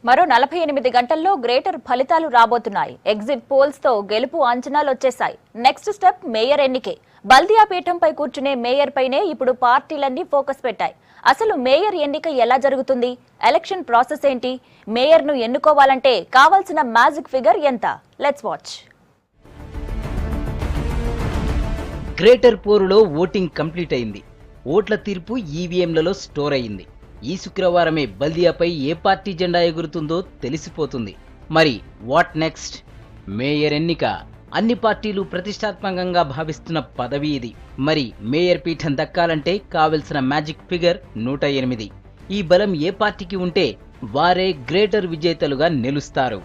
మరో 48 గంటల్లో గ్రేటర్ ఫలితాలు రాబోతున్నాయి. ఎగ్జిట్ పోల్స్ తో గెలుపు అంచనాలు వచ్చేశాయి. నెక్స్ట్ స్టెప్ మేయర్ ఎన్నికే. బల్దియా పీఠంపై కూర్చునే మేయర్ పైనే ఇప్పుడు పార్టీలన్నీ ఫోకస్ పెట్టాయి. అసలు మేయర్ ఎన్నిక ఎలా జరుగుతుంది? ఎలక్షన్ ప్రాసెస్ ఏంటి? మేయర్ ను ఎన్నుకోవాలంటే కావాల్సిన మ్యాజిక్ ఫిగర్ ఎంత? Let's watch. గ్రేటర్ పోరులో ఓటింగ్ కంప్లీట్ అయింది. ఓట్ల తీర్పు ఈవీఎంలలో స్టోర్ అయింది. ఈ శుక్రవారమే బల్దియాపై ఏ పార్టీ జెండా ఎగురుతుందో తెలిసిపోతుంది. మరి వాట్ నెక్స్ట్? మేయర్ ఎన్నిక అన్ని పార్టీలు ప్రతిష్టాత్మకంగా భావిస్తున్న పదవి ఇది. మరి మేయర్ పీఠం దక్కాలంటే కావలసిన మ్యాజిక్ ఫిగర్ 108. ఈ బలం ఏ పార్టీకి ఉంటే వారే గ్రేటర్ విజేతలుగా నిలుస్తారు.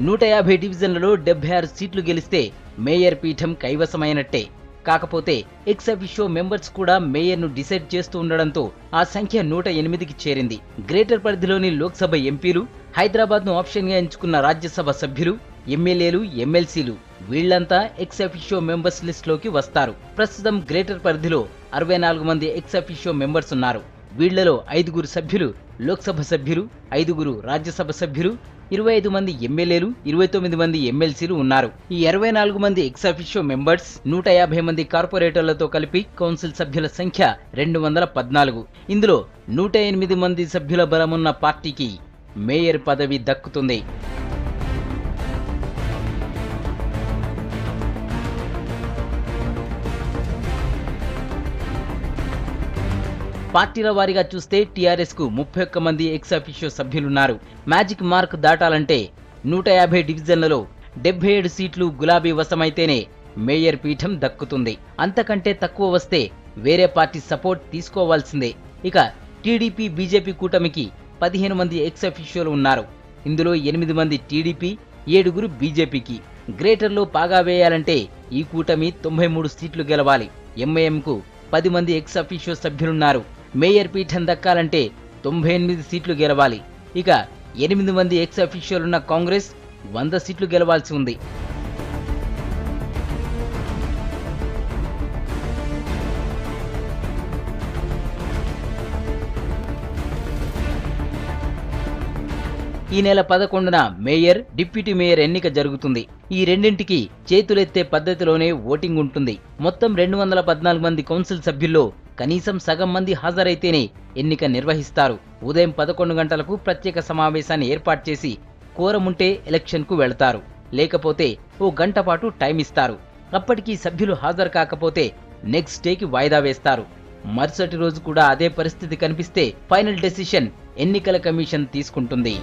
150 డివిజన్లలో 76 సీట్లు గెలిస్తే మేయర్ పీఠం కైవసమైనట్టే. కాకపోతే ఎక్స్ అఫిషియో మెంబర్స్ కూడా మేయర్ను డిసైడ్ చేస్తూ ఉండడంతో ఆ సంఖ్య 108కి చేరింది. గ్రేటర్ పరిధిలోని లోక్సభ ఎంపీలు, హైదరాబాద్ను ఆప్షన్గా ఎంచుకున్న రాజ్యసభ సభ్యులు, ఎమ్మెల్యేలు, ఎమ్మెల్సీలు వీళ్లంతా ఎక్స్ అఫిషియో మెంబర్స్ లిస్టులోకి వస్తారు. ప్రస్తుతం గ్రేటర్ పరిధిలో 64 మంది ఎక్స్ అఫిషియో మెంబర్స్ ఉన్నారు. వీళ్లలో 5గురు సభ్యులు లోక్సభ సభ్యులు, 5గురు రాజ్యసభ సభ్యులు, 25 మంది ఎమ్మెల్యేలు, 29 మంది ఎమ్మెల్సీలు ఉన్నారు. ఈ 64 మంది ఎక్స్ అఫిషియో మెంబర్స్, 150 మంది కార్పొరేటర్లతో కలిపి కౌన్సిల్ సభ్యుల సంఖ్య 214. ఇందులో 108 మంది సభ్యుల బలమున్న పార్టీకి మేయర్ పదవి దక్కుతుంది. పార్టీల వారీగా చూస్తే టీఆర్ఎస్ కు 31 మంది ఎక్స్ అఫిషియో సభ్యులున్నారు. మ్యాజిక్ మార్క్ దాటాలంటే 150 డివిజన్లలో 77 సీట్లు గులాబీ వశమైతేనే మేయర్ పీఠం దక్కుతుంది. అంతకంటే తక్కువ వస్తే వేరే పార్టీ సపోర్ట్ తీసుకోవాల్సిందే. ఇక టీడీపీ, బీజేపీ కూటమికి 15 మంది ఎక్స్ అఫిషియోలు ఉన్నారు. ఇందులో 8 మంది టీడీపీ, 7గురు బీజేపీకి. గ్రేటర్లో పాగా వేయాలంటే ఈ కూటమి 93 సీట్లు గెలవాలి. ఎంఐఎంకు 10 మంది ఎక్స్ అఫిషియో సభ్యులున్నారు. మేయర్ పీఠం దక్కాలంటే 98 సీట్లు గెలవాలి. ఇక 8 మంది ఎక్స్ అఫిషియలున్న కాంగ్రెస్ 100 సీట్లు గెలవాల్సి ఉంది. ఈ నెల 11న మేయర్, డిప్యూటీ మేయర్ ఎన్నిక జరుగుతుంది. ఈ రెండింటికి చేతులెత్తే పద్ధతిలోనే ఓటింగ్ ఉంటుంది. మొత్తం 214 మంది కౌన్సిల్ సభ్యుల్లో కనీసం సగం మంది హాజరైతేనే ఎన్నిక నిర్వహిస్తారు. ఉదయం 11 గంటలకు ప్రత్యేక సమావేశాన్ని ఏర్పాటు చేసి కోరముంటే ఎలక్షన్కు వెళతారు. లేకపోతే ఓ గంట పాటు టైం ఇస్తారు. అప్పటికీ సభ్యులు హాజరు కాకపోతే నెక్స్ట్ డేకి వాయిదా వేస్తారు. మరుసటి రోజు కూడా అదే పరిస్థితి కనిపిస్తే ఫైనల్ డెసిషన్ ఎన్నికల కమిషన్ తీసుకుంటుంది.